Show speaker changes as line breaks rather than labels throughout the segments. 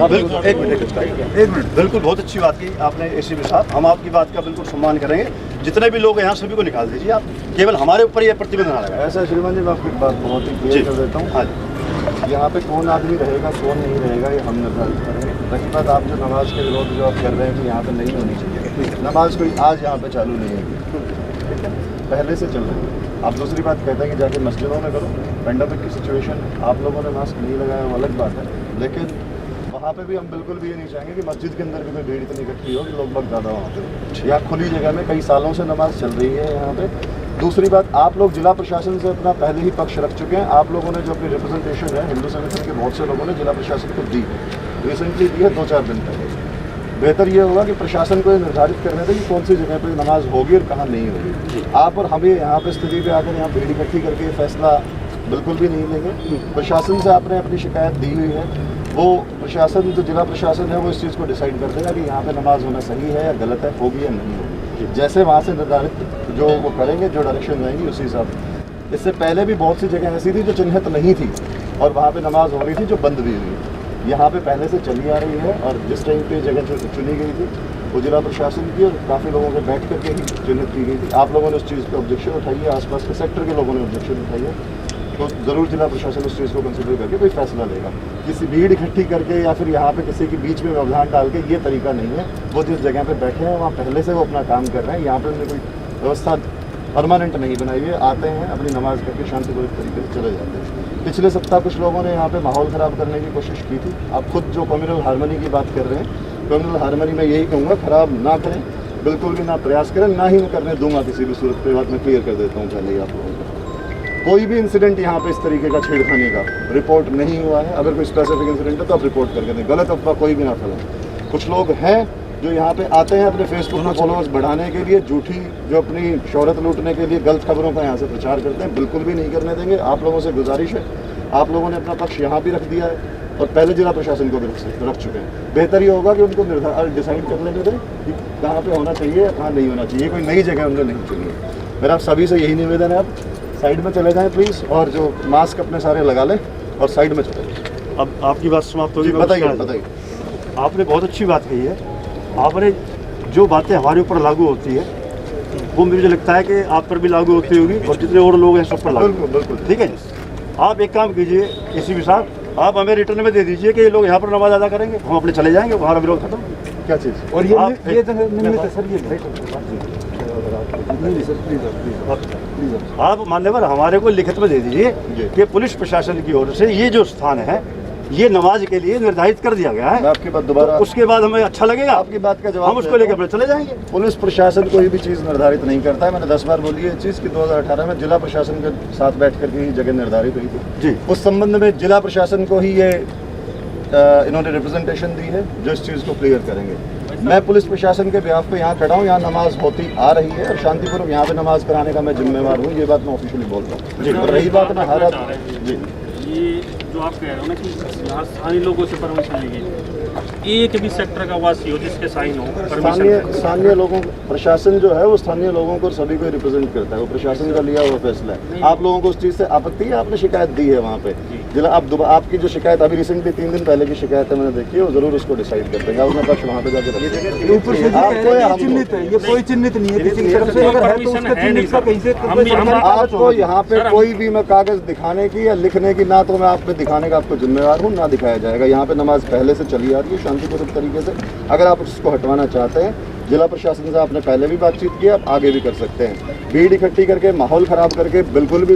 हाँ बिल्कुल, एक मिनट बिल्कुल बहुत अच्छी बात की आपने एसीपी साहब, हम आपकी बात का बिल्कुल सम्मान करेंगे। जितने भी लोग यहाँ सभी को निकाल दीजिए आप, केवल हमारे ऊपर ये प्रतिबंध ना लगाए।
ऐसा श्रीमान जी मैं आपकी बात बहुत ही क्लियर कर देता हूँ।
हाँ जी,
यहाँ पे कौन आदमी रहेगा कौन नहीं रहेगा ये हम निर्धारित करेंगे। रही बात आप जो नमाज के विरोध जो आप कर रहे हैं कि यहाँ पे नहीं होनी चाहिए, नमाज कोई आज यहाँ पे चालू नहीं है, ठीक है, पहले से चल रही है। आप दूसरी बात कहते हैं कि जाके मस्जिदों में करो, पेंडेमिक की सिचुएशन, आप लोगों ने मास्क नहीं लगाया वो अलग बात है, लेकिन वहाँ पे भी हम बिल्कुल भी ये नहीं चाहेंगे कि मस्जिद के अंदर भी कोई भीड़ इतनी इकट्ठी हो कि लोग बहुत ज़्यादा वहाँ पे। यहाँ खुली जगह में कई सालों से नमाज चल रही है यहाँ पे। दूसरी बात, आप लोग जिला प्रशासन से अपना पहले ही पक्ष रख चुके हैं। आप लोगों ने जो अपनी रिप्रेजेंटेशन है हिंदू संगठन के बहुत से लोगों ने जिला प्रशासन को दी, रिसेंटली दी है 2-4 दिन पहले। बेहतर ये होगा कि प्रशासन को ये निर्धारित करने दें कि कौन सी जगह पर नमाज होगी और कहाँ नहीं होगी। आप और हमें यहाँ पे स्थिति पे आकर यहाँ भीड़ इकट्ठी करके ये फैसला बिल्कुल भी नहीं लेंगे। प्रशासन से आपने अपनी शिकायत दी हुई है, वो प्रशासन जो जिला प्रशासन है वो इस चीज़ को डिसाइड कर देगा कि यहाँ पे नमाज होना सही है या गलत है, होगी या नहीं होगी। जैसे वहाँ से निर्धारित जो वो करेंगे, जो डायरेक्शन रहेंगी उसी हिसाब से। इससे पहले भी बहुत सी जगह ऐसी थी जो चिन्हित नहीं थी और वहाँ पे नमाज हो रही थी जो बंद भी हुई। यहाँ पे पहले से चली आ रही है और जिस टाइम पे जगह चुनी गई थी वो जिला प्रशासन की और काफ़ी लोगों के बैठ करके ही चिन्हित की गई थी। आप लोगों ने उस चीज़ पर ऑब्जेक्शन उठाई है, आसपास के सेक्टर के लोगों ने ऑब्जेक्शन उठाई है, तो ज़रूर जिला प्रशासन उस चीज़ को कंसिडर करके कोई फैसला लेगा। किसी भीड़ इकट्ठी करके या फिर यहाँ पे किसी के बीच में व्यवधान डाल के ये तरीका नहीं है। वो जिस जगह पे बैठे हैं वहाँ पहले से वो अपना काम कर रहे हैं, यहाँ पे उन्होंने कोई व्यवस्था परमानेंट नहीं बनाई हुई है। आते हैं, अपनी नमाज करके शांतिपूर्वक तरीके से चले जाते हैं। पिछले सप्ताह कुछ लोगों ने यहाँ पे माहौल ख़राब करने की कोशिश की थी। आप खुद जो कम्युनल हार्मनी की बात कर रहे हैं, कम्युनल हार्मनी में यही कहूँगा ख़राब ना करें, बिल्कुल भी ना प्रयास करें, ना ही मैं करने दूंगा किसी भी सूरत पे। बात मैं क्लियर कर देता हूँ पहले ही आप लोगों को। कोई भी इंसिडेंट यहाँ पे इस तरीके का छेड़खानी का रिपोर्ट नहीं हुआ है। अगर कोई स्पेसिफिक इंसिडेंट है तो आप रिपोर्ट करके दें, गलत अफवाह कोई भी ना फैलाएं। कुछ लोग हैं जो यहाँ पे आते हैं अपने फेसबुक में फॉलोअर्स बढ़ाने के लिए, झूठी जो अपनी शोहरत लूटने के लिए गलत खबरों का यहाँ से प्रचार करते हैं, बिल्कुल भी नहीं करने देंगे। आप लोगों से गुजारिश है, आप लोगों ने अपना पक्ष यहाँ भी रख दिया है और पहले जिला प्रशासन को भी रख चुके हैं। बेहतर ये होगा कि उनको डिसाइड कर लेने दें कि कहाँ पे होना चाहिए या कहाँ नहीं होना चाहिए। कोई नई जगह उन्होंने नहीं चुनी है। मेरा सभी से यही निवेदन है, आप साइड में चले जाएं प्लीज़, और जो मास्क अपने सारे लगा लें और साइड में चले जाएं।
अब आपकी बात समाप्त होगी।
बताइए।
आपने बहुत अच्छी बात कही है। आपने जो बातें हमारे ऊपर लागू होती है वो मुझे लगता है कि आप पर भी लागू होती होगी और जितने और लोग हैं सब पर लागू।
बिल्कुल,
ठीक है। आप एक काम कीजिए एसीपी साहब, आप हमें रिटर्न में दे दीजिए कि ये लोग यहाँ पर नमाज अदा करेंगे, हम अपने चले जाएंगे, हमारा विरोध खत्म।
क्या चीज़?
और ये आप मान्यवर हमारे को लिखित में दे दीजिए कि पुलिस प्रशासन की ओर से ये जो स्थान है ये नमाज के लिए निर्धारित कर दिया गया है।
मैं आपकी बात दोबारा,
तो उसके बाद हमें अच्छा लगेगा,
आपकी बात का जवाब
हम उसको लेकर अपने चले जाएंगे।
पुलिस प्रशासन कोई भी चीज़ निर्धारित नहीं करता है। मैंने 10 बार बोली है चीज़ कि 2018 में जिला प्रशासन के साथ बैठ करके ही जगह निर्धारित हुई थी
जी।
उस संबंध में जिला प्रशासन को ही ये इन्होंने रिप्रेजेंटेशन दी है जो इस चीज़ को क्लियर करेंगे। मैं पुलिस प्रशासन के बिहाफ पे यहाँ खड़ा हूँ, यहाँ नमाज होती आ रही है और शांतिपूर्वक यहाँ पे नमाज कराने का मैं जिम्मेवार हूँ। ये बात मैं ऑफिशियली बोल रहा हूँ जी। और रही बात मैं हर जी,
ये जो आप कह रहे हो ना कि यहाँ स्थानीय लोगों से परमिशन ली गई, एक भी सेक्टर का वासी हो जिसके साइन हो
स्थानीय लोगों, प्रशासन जो है वो स्थानीय लोगों को सभी को रिप्रेजेंट करता है। वो प्रशासन का लिया हुआ फैसला है। आप लोगों को उस चीज़ से आपत्ति है, आपने शिकायत दी है वहाँ पे जिला। आपकी जो शिकायत अभी रिसेंटली 3 दिन पहले की शिकायत है मैंने देखी है, वो जरूर उसको डिसाइड कर देंगे। अपना पक्ष वहाँ पे जाकर आपको यहाँ पे कोई भी मैं कागज दिखाने की या लिखने की ना तो मैं आप पे दिखाने का आपको जिम्मेवार हूँ, ना दिखाया जाएगा। यहाँ पे नमाज पहले से चली आ रही है शांतिपूर्वक तरीके से। अगर आप उसको हटवाना चाहते हैं, जिला प्रशासन से आपने पहले भी बातचीत की, आप आगे भी कर सकते हैं। भीड़ इकट्ठी करके माहौल खराब करके बिल्कुल भी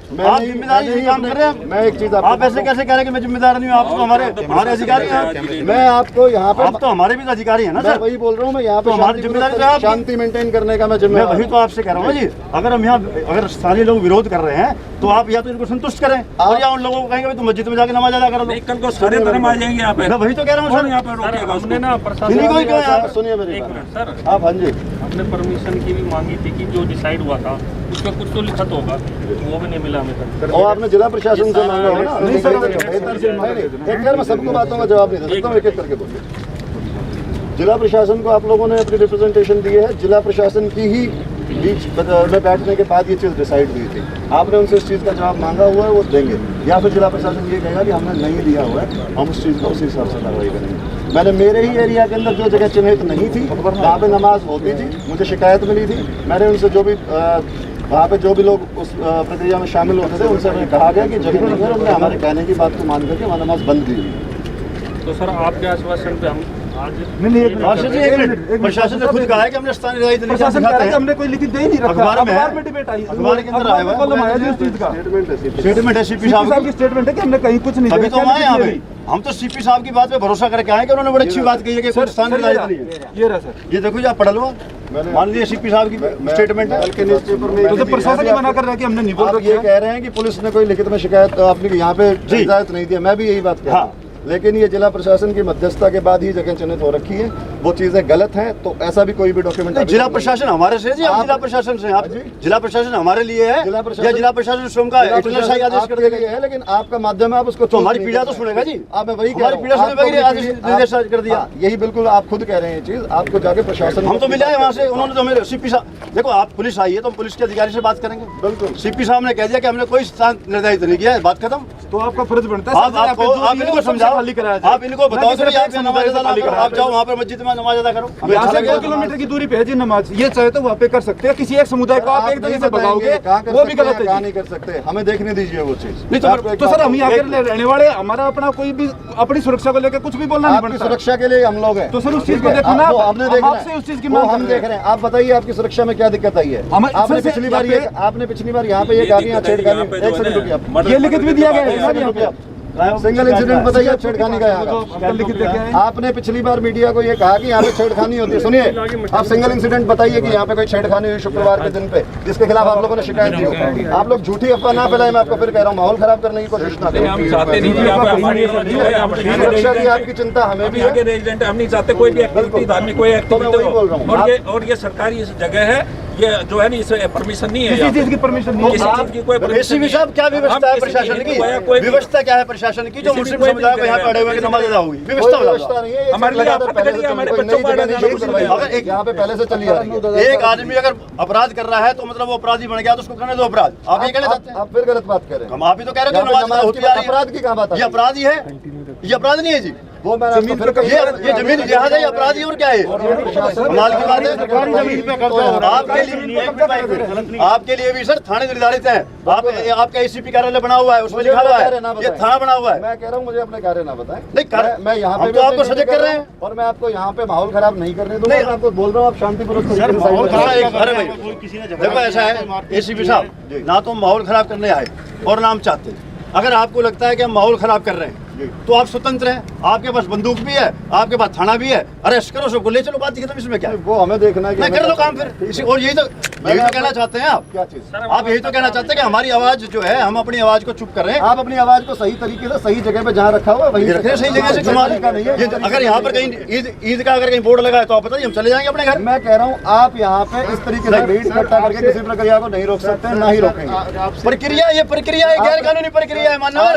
मैं एक चीज आप
ऐसे कैसे कह रहे हैं कि मैं जिम्मेदार नहीं हूँ? आप तो हमारे अधिकारी हैं।
मैं आपको यहाँ पे,
आप तो हमारे भी अधिकारी हैं ना सर।
वही बोल रहा हूँ मैं, यहाँ पे
हमारी जिम्मेदारी
शांति मेंटेन करने का मैं जिम्मेदार।
वही तो आपसे कह रहा हूँ जी। अगर हम यहाँ अगर स्थानीय लोग विरोध कर रहे हैं तो आप या तो इनको संतुष्ट करें और या उन लोगों को कहेंगे तुम मस्जिद में जाकर नमाज अदा करो।
कल को सारे धर्म आ जाएंगे यहाँ पे।
मैं वही तो कह रहा हूँ सर।
यहाँ पे हमने ना
सुनिए मेरी बात सर। आप हाँ जी,
हमने परमिशन की भी मांगी थी कि जो डिसाइड हुआ था उसका कुछ तो लिखित होगा, वो भी नहीं मिला हमें तक।
और आपने जिला प्रशासन से मांगा होगा ना? नहीं सर, एक मैं सबको बातों का जवाब नहीं दे सकता हूँ, एक करके बोलिए। जिला प्रशासन को आप लोगों ने अपनी रिप्रेजेंटेशन दी है, जिला प्रशासन की ही बीच में बैठने के बाद ये चीज़ डिसाइड हुई थी। आपने उनसे इस चीज़ का जवाब मांगा हुआ है, वो देंगे, या फिर जिला प्रशासन ये कहेगा कि हमने नहीं दिया हुआ है, हम उस चीज़ को उसी हिसाब से कार्रवाई करेंगे। मैंने मेरे ही एरिया के अंदर जो जगह चिन्हित नहीं थी, वहाँ पे नमाज होती थी, मुझे शिकायत मिली थी, मैंने उनसे जो भी वहाँ पे जो भी लोग उस प्रक्रिया में शामिल होते थे उनसे हमें कहा गया कि जगह नहीं है, उन्होंने हमारे कहने की बात को मान करके वहाँ नमाज बंद की हुई।
तो सर आपके आश्वासन पे हम आज
प्रशासन ने खुद कहा है कि हमने स्थानीय राजनीति नहीं
प्रशासन कह रहा है कि हमने कोई लिखित दे ही नहीं रखा।
अखबार में
डिबेट आई,
अखबार के अंदर आया हुआ है।
कॉलम आया जी उस चीज का
स्टेटमेंट है सीपी साहब
की स्टेटमेंट है कि हमने कहीं कुछ नहीं
अभी
दिया।
तो आए यहाँ पे, हम तो सीपी साहब की बात पे भरोसा करके आए कि उन्होंने बड़ी अच्छी बात कही है कि कोई स्थानीय राजनीति नहीं है।
ये रहा सर,
ये देखो जी, आप पढ़ लो, मान लीजिए सीपी साहब की स्टेटमेंट है।
कल के न्यूज़पेपर में
तो प्रशासन ही मना कर रहा है कि हमने नहीं बोल
आप ये कह रहे हैं कि पुलिस ने कोई लिखित में शिकायत आपने यहाँ पे इजाजत नहीं दिया, मैं भी यही बात कह रहा हूँ। लेकिन ये जिला प्रशासन की मध्यस्थता के बाद ही जगह चिन्हित हो रखी है, वो चीजें गलत हैं, तो ऐसा भी कोई भी डॉक्यूमेंट
जिला प्रशासन हमारे से जी, आप जिला प्रशासन से, आप जिला प्रशासन हमारे लिए है या जिला प्रशासन स्वयं का इटरनल आदेश कर देगा
है, लेकिन आपका माध्यम है, आप उसको
तो हमारी पीड़ा तो सुनेगा जी।
आप मैं वही
हमारी पीड़ा सुनेगा, आदेश निर्देश कर दिया।
यही बिल्कुल आप खुद कह रहे हैं चीज, आपको जाके प्रशासन
हम तो मिले हैं वहाँ से, उन्होंने तो हमें सीपी साहब, देखो आप पुलिस आई है तो हम पुलिस के अधिकारी से बात करेंगे।
बिल्कुल
सीपी साहब ने कह दिया कि हमने कोई स्थान निर्धारित नहीं किया है, बात खत्म।
तो आपका फर्ज बनता है
आप इनको समझाओ, आप इनको बताओ तो नमाज अदा करो, आप जाओ वहाँ पर मस्जिद में नमाज अदा करो।
यहाँ से 2 किलोमीटर की दूरी पे है जी नमाज, ये चाहे तो वहाँ पे कर सकते हैं। किसी एक समुदाय को आप एक जगह से भगाओगे वो भी गलत है,
कहाँ नहीं कर सकते, हमें देखने दीजिए वो चीज।
नहीं
तो सर हम यहाँ के रहने वाले, हमारा अपना कोई भी अपनी सुरक्षा को लेकर कुछ भी बोलना नहीं
आपकी
पड़ता।
सुरक्षा के लिए हम लोग हैं,
तो सर उस चीज को देखो ना,
हमने देखा,
आपसे उस चीज की
वो
मांग
हम देख रहे हैं। आप बताइए आपकी सुरक्षा में क्या दिक्कत आई है? आपने पिछली बार यहाँ पे ये कहा कि यहाँ छेड़खानी, एक सेकंड रुकिए,
ये लिखित भी दिया गया है सर यहाँ पे।
सिंगल इंसिडेंट बताइए आप छेड़खानी का यहाँ का।
लिखित देखा है
आपने पिछली बार मीडिया को ये कहा कि यहाँ पे छेड़खानी होती है। सुनिए, आप सिंगल इंसिडेंट बताइए कि यहाँ पे कोई छेड़खानी हुई शुक्रवार के दिन पे, जिसके खिलाफ आप लोगों ने शिकायत दी हो। आप लोग झूठी अफवाह ना फैलाएं, मैं आपको फिर कह रहा हूँ, माहौल खराब करने की कोशिश ना करें। सुरक्षा की आपकी चिंता हमें भी है,
हम नहीं चाहते कोई भी एक्टिविटी, धार्मिक कोई एक्टिविटी, और ये सरकारी जगह है, ये जो है ना इसे परमिशन नहीं है,
किसी चीज की परमिशन नहीं
किसी चीज की कोई परमिशन
एसीपी साहब क्या व्यवस्था है प्रशासन की? व्यवस्था क्या है प्रशासन की जो मुस्लिम समुदाय को यहाँ पे अड़े हुए की नमाज अदा होगी? व्यवस्था
नहीं है।
हमारे लिए आपको पता नहीं है, हमारे बच्चों को
यहाँ पे पहले से चली आ रही है।
एक आदमी अगर अपराध कर रहा है तो मतलब वो अपराधी बन गया तो उसको करने दो अपराध। आप ये कहना चाहते हैं?
आप फिर गलत बात कर रहे हैं।
हम आप ही तो कह रहे हो नमाज होती आ रही है।
अपराध की कहाँ बात है?
ये अपराधी है, ये अपराध नहीं है जी।
वो मैंने आपको फिर कहा,
ये जमीन लिहाज है, ये अपराधी और क्या है? कमाल की बात है। आपके लिए भी सर थाने निर्धारित है। आपका एसीपी कार्यालय बना हुआ है, उसमें लिखा हुआ है ये थाना बना हुआ है।
मैं कह रहा हूँ मुझे अपने कार्य ना बताएं।
नहीं,
मैं यहाँ पे
तो आपको सजग कर रहे हैं
और मैं आपको यहाँ पे माहौल खराब नहीं करने दूंगा। मैं आपको बोल रहा हूँ, आप शांतिपूर्वक
अरे भाई देखो ऐसा है एसीपी साहब, ना तो माहौल खराब करने आए और ना हम चाहते हैं। अगर आपको लगता है कि हम माहौल खराब कर रहे हैं तो आप स्वतंत्र हैं, आपके पास बंदूक भी है, आपके पास थाना भी है, अरेस्ट करो सबको, ले चलो, बात खत्म। इसमें क्या है?
वो हमें देखना है कि
नहीं कर लो काम फिर। और यही तो कहना चाहते हैं आप,
क्या चीज?
आप यही तो कहना चाहते हैं कि हमारी आवाज जो है, हम अपनी आवाज को चुप कर रहे हैं।
आप अपनी आवाज को सही तरीके से सही जगह पे जहाँ रखा हुआ है वही
रखें, सही जगह से कमाल का नहीं है। अगर यहाँ पर कहीं ईद का अगर कहीं बोर्ड लगा है तो आप बताइए, हम चले जाएंगे अपने घर।
मैं कह रहा हूँ आप यहाँ पे इस तरीके से भीड़ इकट्ठा करके किसी प्रक्रिया को नहीं रोक सकते, ना ही रोकेंगे।
प्रक्रिया, ये प्रक्रिया है, गैर कानूनी प्रक्रिया है मानवर।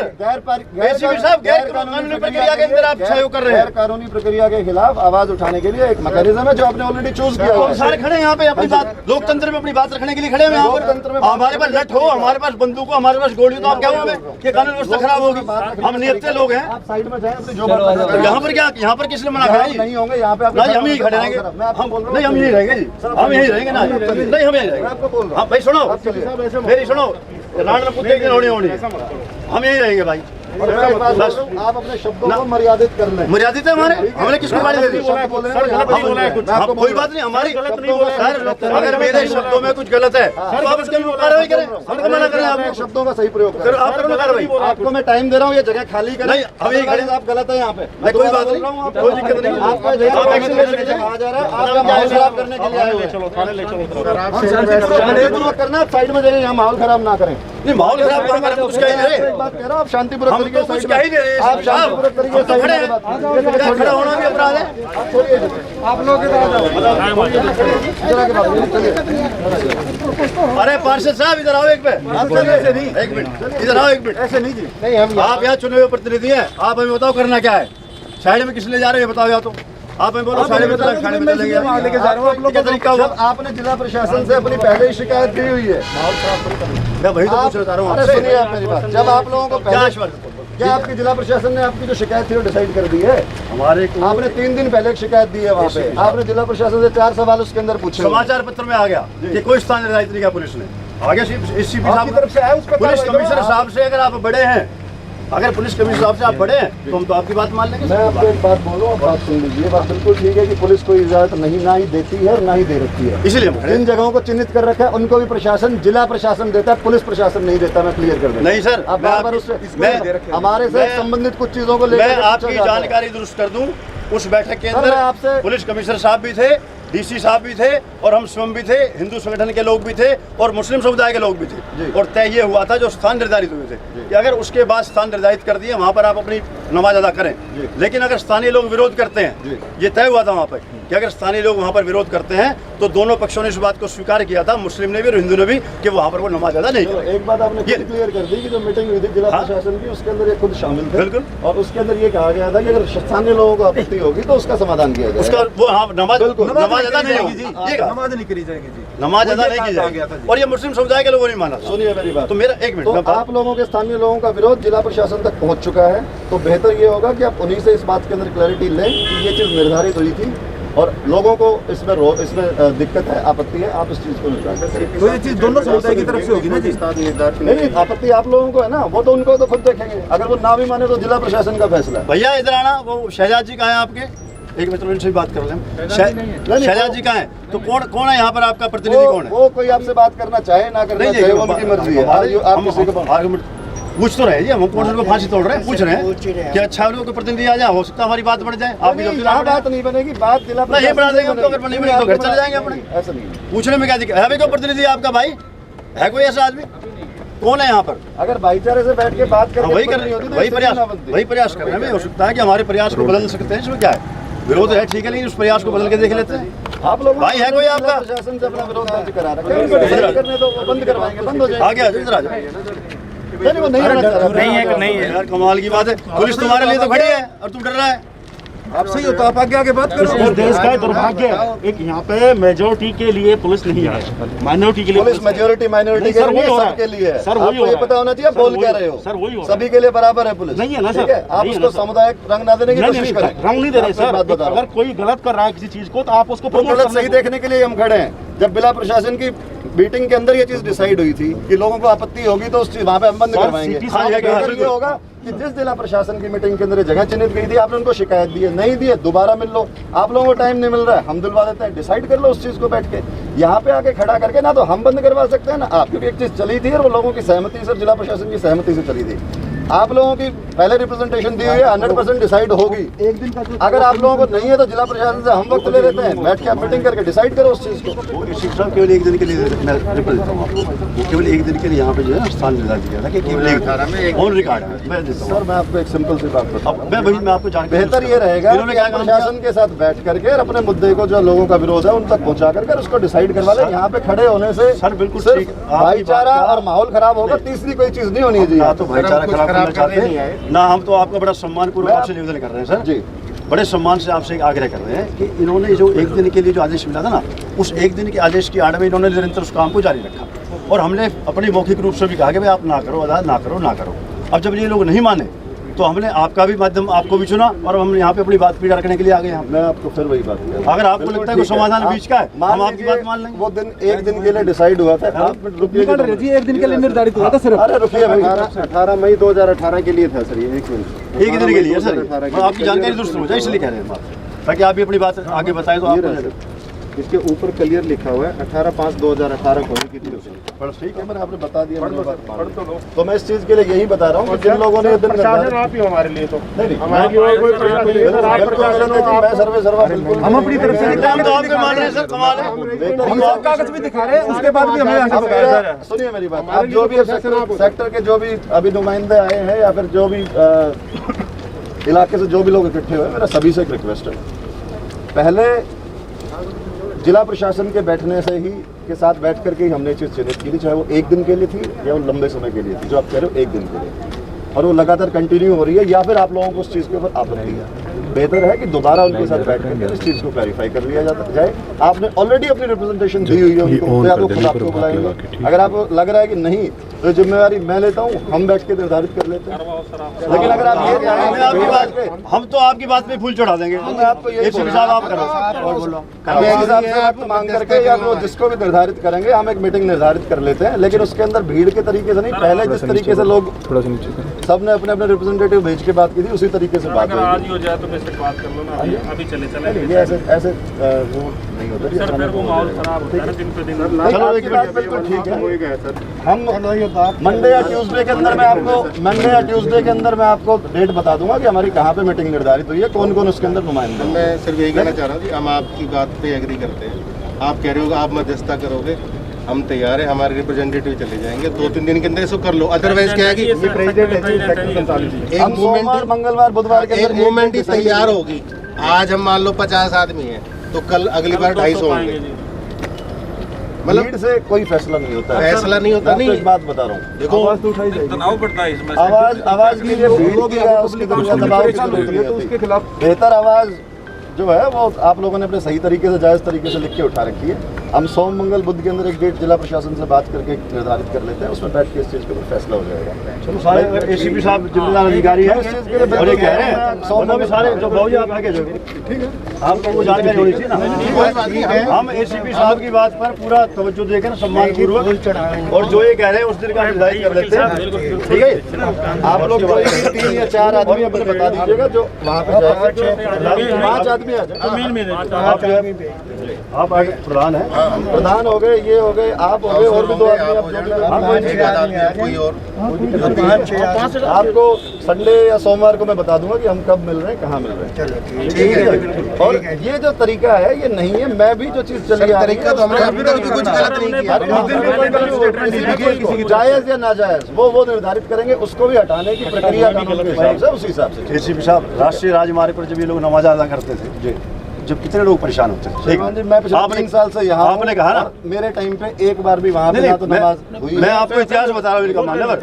एसीपी साहब गैर कानूनी प्रक्रिया के अंदर आप सहयोग कर रहे हैं।
गैर कानूनी प्रक्रिया के खिलाफ आवाज उठाने के लिए एक मैकेनिज्म है जो आपने ऑलरेडी चूज किया
तो
है।
सारे खड़े हैं यहाँ पे अपनी बात, लोकतंत्र में अपनी बात रखने के लिए खड़े हैं यहाँ पर। हमारे पास लठ हो, हमारे पास बंदूक हो, हमारे पास गोली, तो आप क्या होंगे कि कानून व्यवस्था खराब होगी? हम नियत्ते लोग हैं।
आप साइड में जाएं, अपनी जो बात
यहाँ पर क्या, यहाँ पर किसने मना करा जी?
नहीं होंगे यहाँ पे आप
नहीं, हम यही खड़े रहेंगे। नहीं, हम यही रहेंगे जी, हम यही रहेंगे ना। नहीं, हम यही रहेंगे।
आपको बोल रहा
हाँ भाई सुनो, मेरी सुनो, राण कुत्ते की होनी होनी, हम यही रहेंगे भाई।
हूँ। आप अपने शब्दों को मर्यादित कर लें।
मर्यादित है हमारे, हमने किसको गाली दे दी?
आपको
कोई बात नहीं, हमारी गलत नहीं बोला सर। अगर मेरे शब्दों में कुछ गलत है तो आप उसके लिए कार्रवाई करें, हमको मना करें। आप
शब्दों का सही प्रयोग करें।
आप करो कार्रवाई।
आपको मैं टाइम दे रहा हूँ, ये जगह खाली करें।
नहीं, हम यही खड़े,
आप गलत है यहाँ पे।
नहीं कोई बात नहीं, कोई दिक्कत नहीं।
आपका
आप एक्शन ले सकते हैं।
कहा जा रहा है आपका माहौल खराब करने के लिए आए हुए हैं। करना, साइड में जाइए, यहाँ माहौल खराब ना करें।
नहीं, माहौल खराब कहाँ करें? कुछ कह ही नहीं रहे।
एक बात कह रहा हूँ, आप शांतिपूर्वक
हम तो कुछ कह ही नहीं रहे।
आप शांतिपूर्वक तरीके से
खड़े हैं, खड़ा होना भी अपराध है।
आप लोग
अरे पार्षद साहब इधर आओ एक मिनट, एक मिनट इधर आओ एक मिनट।
ऐसे नहीं जी, नहीं हम
आप यहाँ चुने हुए प्रतिनिधि हैं, आप हमें बताओ करना क्या है? साइड में किस ले जा रहे हैं बताओ, या तो आप हमें बोलो साढ़े बजे तक, साढ़े बजे लेके
जा रहा हूँ, आप लोग
क्या तरीका हुआ?
जब आपने जिला प्रशासन से अपनी पहले ही शिकायत दी हुई है,
मैं वही तो पूछ रहा हूँ
अरे
आपसे।
सुनिए आप मेरी बात, जब आप लोगों को
क्या
पहले
आश्वासन?
क्या आपकी जिला प्रशासन ने आपकी जो शिकायत थी वो डिसाइड कर दी है?
हमारे को
आपने 3 दिन पहले एक शिकायत दी है वहाँ पे, आपने जिला प्रशासन से 4 सवाल उसके अंदर पूछे।
समाचार पत्र में आ गया कि कोई स्थान निर्धारित नहीं किया पुलिस ने। आगे एससीपी
आपकी
साहब
तरफ से आया उस पर
पुलिस
कार्रवाई
कमिश्नर
करो।
साहब से अगर आप बड़े हैं, अगर पुलिस कमिश्नर साहब से आप बड़े हैं तो हम तो आपकी बात मान लेंगे।
मैं आपको एक बात बोलूँ, आप बात सुन लीजिए। बात बिल्कुल ठीक है कि पुलिस कोई इजाजत नहीं ना ही देती है और ना ही दे रखी है।
इसलिए हम खड़े हैं।
जिन जगहों को चिन्हित कर रखा है उनको भी प्रशासन, जिला प्रशासन देता है, पुलिस प्रशासन नहीं देता। मैं क्लियर कर दूं।
नहीं सर,
आप
मैं
बार बार
आपकी-
उससे
मैं-
हमारे से
मैं-
संबंधित कुछ चीजों को
मैं
लेकर
आपकी जानकारी दुरुस्त कर दूं। उस बैठक के
सर, मैं
अंदर
आपसे-
पुलिस कमिश्नर साहब भी थे, डीसी साहब भी थे और हम स्वयं भी थे, हिंदू संगठन के लोग भी थे और मुस्लिम समुदाय के लोग भी थे।
जी।
और तय ये हुआ था जो स्थान निर्धारित हुए थे कि अगर उसके बाद स्थान निर्धारित कर दिए वहाँ पर आप अपनी नमाज अदा करें।
जी।
लेकिन अगर स्थानीय लोग विरोध करते हैं,
जी।
ये तय हुआ था वहाँ पर कि अगर स्थानीय लोग वहाँ पर विरोध करते हैं तो दोनों पक्षों ने इस बात को स्वीकार किया था, मुस्लिम ने भी और हिंदू ने भी, कि वहाँ पर वो नमाज अदा नहीं
चलो,
करें।
एक बात आपने
ये-
खुद क्लियर कर दी कि जो मीटिंग हुई थी जिला
हाँ।
प्रशासन की, उसके अंदर ये खुद शामिल थे।
बिल्कुल।
और उसके अंदर ये कहा गया था कि अगर स्थानीय लोगों को आपत्ति होगी तो उसका समाधान किया जाएगा।
उसका वो हाँ नमाज
बिल्कुल।
नमाज अदा नहीं होगी जी, ये कहा।
नमाज नहीं करी जाएगी जी,
नमाज अदा
वो ये
नहीं की
कहा गया था
जाएगी
जी।
और ये मुस्लिम समुदाय के लोगों ने माना था।
सुनिए मेरी बात।
तो मेरा एक मिनट
तो
मैं बात-
आप लोगों के, स्थानीय लोगों का विरोध जिला प्रशासन तक पहुंच चुका है, तो बेहतर ये होगा कि आप उन्हीं से इस बात के अंदर क्लैरिटी लें कि ये चीज़ निर्धारित हुई थी और लोगों को इसमें दिक्कत है, आपत्ति है, आप इस चीज़ को निकाल सकते।
तो ये चीज दोनों समुदाय की तरफ से होगी ना जी।
नहीं, आपत्ति आप लोगों को है ना, वो तो उनको तो खुद देखेंगे। अगर वो ना भी माने तो जिला प्रशासन का फैसला है।
भैया इधर आना, वो शहजाद जी कहाँ हैं आपके? एक मिनट इनसे भी बात कर लें। शहजाद जी कहाँ हैं? तो कौन है यहाँ पर आपका प्रतिनिधि कौन है?
वो कोई आपसे बात करना चाहे ना करना चाहे, वो उनकी मर्जी है। आप किसी को
पूछ तो रहे जी, हम कौन को फांसी तोड़ रहे हैं, पूछ रहे हैं कि अच्छा लोगों के प्रतिनिधि आ जाए, हो सकता है हमारी बात बढ़ जाए। आपकी
नहीं,
गलती
यहाँ
ना
बात नहीं बनेगी, बात जिला
नहीं, ये बना देंगे हम तो, अगर बनी बनी तो घर चले जाएंगे अपने।
ऐसा नहीं।
पूछने में क्या दिक्कत है? कोई प्रतिनिधि आपका भाई है, कोई ऐसा आदमी कौन है यहाँ पर?
अगर भाईचारे से बैठ के बात
हाँ,
करके
वही
नहीं
कर
होती तो
वही
इससे
प्रयास
ना बनती।
वही प्रयास कर रहे हैं। हो सकता है कि हमारे प्रयास को बदल सकते हैं, इसमें क्या है? विरोध है ठीक है, लेकिन उस प्रयास को बदल के देख लेते हैं।
आप लोग
भाई है कोई आपका?
प्रशासन से अपना विरोध दर्ज करा रखा है, उनको डिसाइड करने दो, वो बंद करवाएंगे, बंद हो जाएगा।
आगे आ जाओ, इधर आ जाओ।
नहीं, वो नहीं रहना चाह रहा।
नहीं है कि नहीं है।
यार कमाल की बात है, पुलिस तुम्हारे लिए तो खड़ी है और तुम डर रहा है।
आप सही हो तो आप आगे आगे बात करो।
इस देश का दुर्भाग्य है, एक यहाँ पे मेजोरिटी के लिए पुलिस नहीं है, माइनॉरिटी के लिए
पुलिस मेजोरिटी माइनॉरिटी
नहीं,
के
सर,
लिए
वही हो रहा है।
सबके लिए है।
सर, वही
आपको
हो
ये
रहा है।
पता होना चाहिए,
सर,
बोल
वही-
क्या रहे हो।
सर, वही हो रहा है।
सभी के लिए बराबर है पुलिस।
नहीं है ना,
ठीक
सर।
है, आप
नहीं है
उसको
ना, सर।
सामुदायिक रंग ना देने की
नहीं
कोशिश
नहीं
करें।
रंग नहीं दे रहे
आपको एक
सर।
बात बता रहा
अगर
हूं।
कोई गलत कर रहा है किसी चीज को तो आप उसको
तो
प्रमोट
गलत
करने
सही
को-
देखने के लिए हम खड़े हैं। जब जिला प्रशासन की मीटिंग के अंदर ये चीज डिसाइड हुई थी कि लोगों को आपत्ति होगी तो उस चीज वहाँ पे हम बंद
सर,
करवाएंगे।
सिटी
हाँ,
साहब
बेहतर
बिल्कुल।
ये होगा कि जिस जिला प्रशासन की मीटिंग के अंदर ये जगह चिन्हित गई थी, आपने उनको शिकायत दी है, नहीं दी है, दोबारा मिल लो। आप लोगों को टाइम नहीं मिल रहा है, हम दिलवा देते हैं, डिसाइड कर लो उस चीज को बैठ के। यहाँ पे आके खड़ा करके ना तो हम बंद करवा सकते हैं ना आप, क्योंकि एक चीज चली थी और वो लोगों की सहमति से, जिला प्रशासन की सहमति से चली थी। आप लोगों की पहले रिप्रेजेंटेशन दी हुई है, 100% डिसाइड होगी।
एक दिन का
अगर आप लोगों को नहीं है तो जिला प्रशासन से हम वक्त ले लेते हैं, बैठ के आप मीटिंग करके डिसाइड करो उस चीज को।
वो इसी साहब केवल एक दिन के लिए मैं रिप्लाई देता हूँ आपको। वो केवल एक दिन के लिए यहाँ पे जो है स्थान निर्धारित किया था कि केवल एक ऑन रिकॉर्ड है, मैं देता हूँ।
सर, मैं आपको एक सिंपल सी बात बताऊं।
अब मैं आपको जानकारी
बेहतर ये रहेगा
इन्होंने
कि
क्या
आप
काम किया?
प्रशासन के साथ बैठ करके और अपने मुद्दे को, जो लोगों का विरोध है, उन तक पहुंचा करके उसको डिसाइड करवा ले। यहाँ पे खड़े होने से
सर, बिल्कुल
सिर्फ
ठीक है। आपकी
भाईचारा
बात का-
और माहौल खराब होगा, तीसरी कोई चीज नहीं होनी चाहिए।
ना तो भाईचारा खराब करना चाहते हैं, ना हम तो आपका बड़ा सम्मानपूर्वक आपसे निवेदन कर रहे हैं सर
जी।
बड़े सम्मान से आपसे एक आग्रह कर रहे हैं कि इन्होंने जो एक दिन के लिए जो आदेश मिला था ना, उस एक दिन के आदेश की आड़ में इन्होंने निरंतर उस काम को जारी रखा और हमने अपने मौखिक रूप से भी कहा कि भाई आप ना करो, अदा ना करो, ना करो। अब जब ये लोग नहीं माने तो हमने आपका भी माध्यम आपको भी चुना और हम यहाँ पे अपनी बात पीड़ा रखने के लिए आ गए हैं।
मैं आपको फिर वही बात कह रहा हूं।
अगर आपको
बिल्कुल
लगता है कोई
ठीक
समाधान
आप
बीच का है,
मान
हम आपकी
लीजिए
बात मान लेंगे।
वो दिन एक दिन के लिए डिसाइड हुआ था। आप रुकिए
निकल रहे जी, एक दिन के लिए निर्धारित हुआ था सिर्फ।
अरे रुकिए भाई।
18 मई 2018 के लिए था सर, ये 1 मिनट।
एक दिन के लिए सर, मैं आपकी जानकारी दुरुस्त हो जाए इसलिए कह रहे हैं बात, ताकि आप भी अपनी बात आगे बताएं तो आपको
इसके ऊपर क्लियर लिखा हुआ है 18/5/2018 को की थी उसने।
बस ठीक है, मैंने आपने बता दिया। मैंने बात मान ली। तो मैं इस चीज के लिए यही बता रहा हूँ कि जिन लोगों ने ये दिन निर्धारित-
आप ही हो हमारे लिए तो
नहीं,
हमारे लिए और कोई प्रशासन नहीं है सर। आप
बिल्कुल
प्रशासन हो,
बिल्कुल, मैं सर्वे सर्वा बिल्कुल
हम अपनी तरफ से
हम तो आपके मान रहे हैं सर, कमाल है।
हम सब कागज भी दिखा रहे हैं, उसके बाद भी हमें आगे
अब
बताया जा रहा
मेरा-
है।
सुनिए मेरी बात, आप जो भी सेक्टर के जो भी अभी नुमाइंदे आए हैं या फिर जो भी इलाके से जो भी लोग इकट्ठे हुए, मेरा सभी से एक रिक्वेस्ट है। पहले जिला प्रशासन के बैठने से ही के साथ बैठ करके ही हमने चीज़ चिन्हित की थी, चाहे वो एक दिन के लिए थी या वो लंबे समय के लिए थी, जो आप कह रहे हो एक दिन के लिए, और वो लगातार कंटिन्यू हो रही है, या फिर आप लोगों को उस चीज़ के ऊपर आपत्ति है। बेहतर है कि दोबारा उनके साथ बैठ करके इस चीज़ को क्लैरिफाई कर लिया जाए। आपने ऑलरेडी अपनी रिप्रेजेंटेशन दी हुई है उनको, तो आपको खुद आपको बुलाएंगे। अगर आपको लग रहा है कि नहीं तो जिम्मेवारी मैं लेता हूँ, हम बैठ के निर्धारित कर लेते हैं। लेकिन अगर आप ये
हम तो आपकी बात पे फूल चढ़ा देंगे। एसीपी साहब आप करो,
हम एक हिसाब से वक्त मांग करके या वो जिसको भी निर्धारित करेंगे हम एक मीटिंग निर्धारित कर लेते हैं, लेकिन उसके अंदर भीड़ के तरीके से नहीं। पहले जिस तरीके से लोग सब ने अपने अपने रिप्रेजेंटेटिव भेज के बात की थी उसी तरीके से बात
आज ही हो जाए तो मेरे से बात कर लो ना, अभी चले
ये ऐसे वो नहीं होता।
सर फिर वो माहौल खराब होता है ना दिन पे दिन।
चलो एक बात बिल्कुल ठीक है, हम मंडे या ट्यूसडे के अंदर मैं आपको डेट बता दूंगा कि हमारी कहाँ पे मीटिंग निर्धारित हुई है, कौन कौन उसके अंदर नुमाइंदे।
मैं सिर्फ यही कहना चाह रहा हूँ कि हम आपकी बात पे एग्री करते हैं। आप कह रहे हो आप मध्यस्थता करोगे, हम तैयार है, हमारे रिप्रेजेंटेटिव चले जाएंगे, 2-3 दिन के अंदर इसको कर लो। अदरवाइज क्या है कि
हम सोमवार मंगलवार बुधवार के अंदर
मूवमेंट ही तैयार होगी। आज हम मान लो 50 आदमी हैं तो कल अगली बार 250 होंगे।
मतलब से कोई फैसला नहीं होता है।
फैसला नहीं होता, नहीं।
एक बात बता रहा हूँ, देखो
तनाव बढ़ता है इसमें।
आवाज के लिए भीड़ की या उसके दबाव की जरूरत नहीं होती।
उसके खिलाफ
बेहतर आवाज जो है वो आप लोगों ने अपने सही तरीके से जायज़ तरीके से लिख के उठा रखी है। हम सोम मंगल बुध के अंदर एक डेट जिला प्रशासन से बात करके निर्धारित कर लेते हैं, उसमें बैठ के इस चीज़ का फैसला हो जाएगा।
चलो सारे एसीपी साहब जिम्मेदार अधिकारी है और ये कह रहे हैं सोमवार में सारे जो भाई आप आगे जो ठीक है आपको वो जानकारी होनी चाहिए ना। हम एसीपी साहब की बात पर पूरा तवज्जो देकर ना सम्मान पूर्वक और जो ये कह रहे हैं उस दिन का निर्धारित कर लेते हैं, ठीक है।
आप लोग 3 या 4 आदमी अपने बता दीजिएगा जो वहाँ पे जाएगा। 5 आदमी आ जाए।
आप आगे प्रधान है,
प्रधान हो गए, ये हो गए, आप हो गए, और भी 2 आदमी
कोई और
आपको संडे या सोमवार को मैं बता दूंगा कि हम कब मिल रहे हैं, कहाँ मिल रहे हैं, ठीक है। और ये जो तरीका है ये नहीं है, मैं भी जो चीज चली आ रही है तो हमने अभी तक भी कुछ गलत नहीं किया। जायज या नाजायज वो निर्धारित करेंगे, उसको भी हटाने की प्रक्रिया कानून के हिसाब से उसी हिसाब से।
एसीपी साहब राष्ट्रीय राजमार्ग पर जब ये लोग नमाज अदा करते थे जी, जब कितने लोग परेशान होते हैं।
जी, मैं पिछले 3 साल से यहाँ
आपने कहा ना
मेरे टाइम पे एक बार भी वहाँ पे ना तो नमाज हुई।
मैं आपको इतिहास बता रहा हूँ इनका मान्यवर,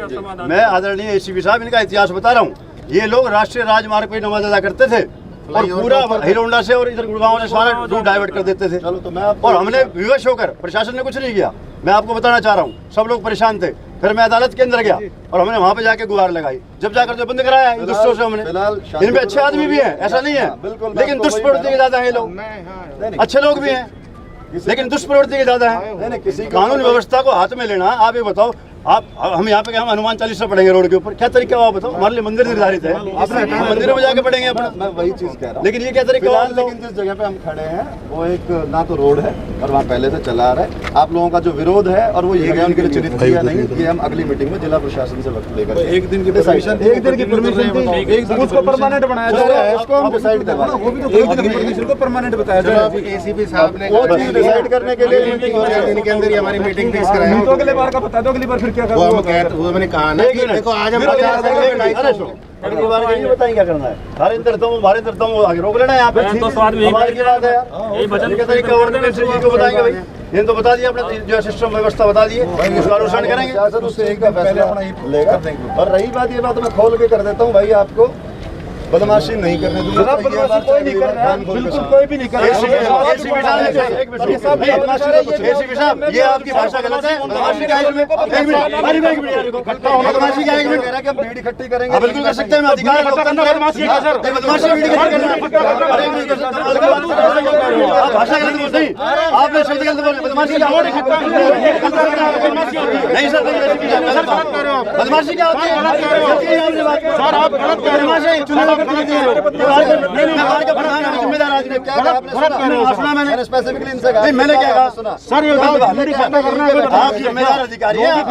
मैं आदरणीय एसीपी साहब इनका इतिहास बता रहा हूँ। ये लोग राष्ट्रीय राजमार्ग पे नमाज अदा करते थे और पूरा हीरोंडा से और इधर गुड़गांव से सारा रूट डाइवर्ट कर देते थे।
चलो तो मैं
और हमने विवश होकर, प्रशासन ने कुछ नहीं किया। मैं आपको बताना चाह रहा हूँ, सब लोग परेशान थे। फिर मैं अदालत के अंदर गया और हमने वहाँ पे जाके गुहार लगाई, जब जाकर जो बंद कराया इन दुष्टों से हमने। इनमें अच्छे आदमी भी हैं, ऐसा नहीं है, लेकिन दुष्प्रवृत्ति के ज्यादा है लोग। अच्छे लोग भी हैं लेकिन दुष्प्रवृत्ति के ज्यादा है। किसी कानून व्यवस्था को हाथ में लेना। आप ये बताओ, आप हम यहाँ पे हम हनुमान चालीसा पढ़ेंगे रोड के ऊपर, क्या तरीका हुआ बताओ? हमारे लिए मंदिर निर्धारित है, मंदिरों में जाके पढ़ेंगे अपना।
मैं वही चीज कह रहा हूँ,
लेकिन ये क्या तरीका हुआ?
लेकिन जिस जगह पे हम खड़े हैं वो एक ना तो रोड है और वहाँ पहले से चला आ रहा है। आप लोगों का जो विरोध है और वो ये उनके लिए चिन्हित किया नहीं कि हम अगली मीटिंग में जिला प्रशासन से वक्त लेकर
एक दिन की परमिशन उसको परमानेंट बनाया जा रहा है,
उसको हम डिसाइड करवा
वो भी तो एक दिन की परमिशन को परमानेंट बताया जा रहा है।
एसीपी साहब ने
वो चीज डिसाइड करने के लिए
दिन के अंदर ही हमारी मीटिंग फिक्स कराई।
तो अगले बार का बता दो, अगली बार फिर क्या
वो मैंने कहा ना कि देखो आज हम
अगली बार ये बताएं क्या करना है। हमारे अंदर तुम आगे रोक लेना है यहाँ पे।
तो स्वाद भी
हमारी की बात है यार,
यही भजन
क्या तरीका ऑर्डिनेंस जी को बताएंगे भाई। ये तो बता दिए अपने जो सिस्टम व्यवस्था बता दिए, उसका अनुसरण करेंगे।
शासन उससे एक का फैसला लेगा। और रही बात ये बात मैं खोल के कर देता हूँ भाई, आपको बदमाशी नहीं करने दूंगा।
बदमाशी कोई नहीं कर रहा है, बिल्कुल कोई भी नहीं कर रहा है।
एसीपी साहब ये आपकी भाषा गलत है। बदमाशी का एक मिनट, बदमाशी का 1 मिनट कह रहा है कि हम भीड़ इकट्ठी करेंगे। बिल्कुल कर सकते हैं, मैं अधिकार है। बदमाशी भीड़ इकट्ठी करना, भाषा गलत बोलते हैं आपने, शब्द गलत बोले। बदमाशी क्या नहीं सर, बदमाशी क्या होती है सर? आप गलत कह रहे हो। जिम्मेदार आदमी क्या कहा आपने? मैंने स्पेसिफिकली इनसे कहा। मैंने क्या कहा? सुना सर, ये आप जिम्मेदार अधिकारी हैं, आप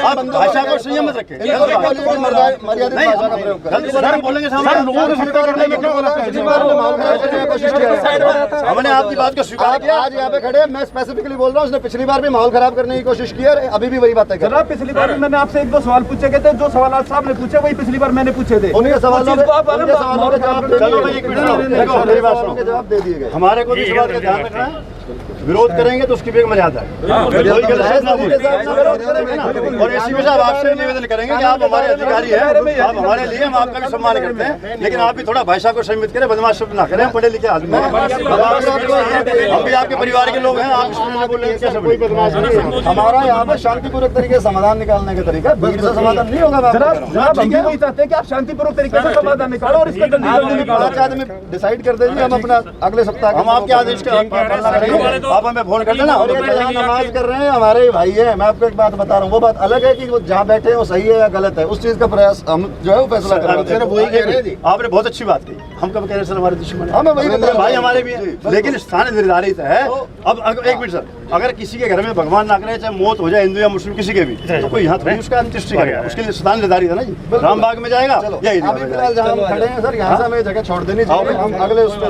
आप भाषा को संयम मत रखें। सर बोलेंगे हमने आपकी बात को स्वीकार किया।
आज यहाँ पे खड़े मैं स्पेसिफिकली बोल रहा हूँ, उसने पिछली बार भी माहौल खराब करने की कोशिश की और अभी भी वही बातें कर रहा है।
पिछली बार भी मैंने आपसे 1-2 सवाल पूछे गए थे, जो सवाल साहब ने पूछे वही पिछली बार मैंने पूछे थे।
उनके सवालों के जवाब
चलो भाई एक मिनट,
जवाब दे दिए गए।
हमारे को भी इस बात का ध्यान रखना है विरोध करेंगे तो उसकी भी एक मर्यादा है।
हाँ,
कोई
बिल्कुल।
गलत शब्द ना बोले। और एसीपी साहब आपसे निवेदन करेंगे कि आप हमारे अधिकारी हैं, आप हमारे लिए, हम आपका भी सम्मान करते हैं, लेकिन आप भी थोड़ा भाषा को संयमित करें, बदमाश शब्द ना करें, पढ़े लिखे आदमी हैं। हम भी आपके परिवार के लोग हैं, आप इस तरह से बोल रहे हैं, कैसे बोले?
हमारा यहाँ पे शांतिपूर्वक तरीके से समाधान निकालने का तरीका भीड़ से समाधान नहीं होगा।
जनाब हम भी वही चाहते हैं कि आप शांतिपूर्वक तरीके से समाधान निकालो और इसका जल्दी निकालो।
पाँच आदमी डिसाइड कर दीजिए, हम अपना अगले सप्ताह
हम आपके आदेश का पालना करेंगे। आप हमें फोन कर देना।
और ये जहाँ नमाज कर रहे हैं हमारे ही भाई है। मैं आपको एक बात बता रहा हूँ, वो बात अलग है कि वो जहाँ बैठे हैं वो सही है या गलत है, उस चीज का प्रयास हम जो है वो फैसला करेंगे।
वही कह रहे हैं जी।
आपने बहुत अच्छी बात की। हम कब कह रहे सर हमारे दुश्मन है?
हाँ, मैं वही बता रहा हूँ।
भाई हमारे भी हैं, लेकिन स्थान निर्धारित है। अब एक मिनट सर, अगर किसी के घर में भगवान ना करे, चाहे मौत हो जाए हिंदू या मुस्लिम किसी के भी, तो कोई यहाँ थोड़ी उसका अंत्येष्टि करेगा। उसके लिए स्थान निर्धारित है ना जी। रामबाग में जाएगा, यही
अभी फिलहाल जहाँ हम खड़े हैं सर, यहाँ से हमें जगह छोड़ देनी चाहिए। हम अगले उस पर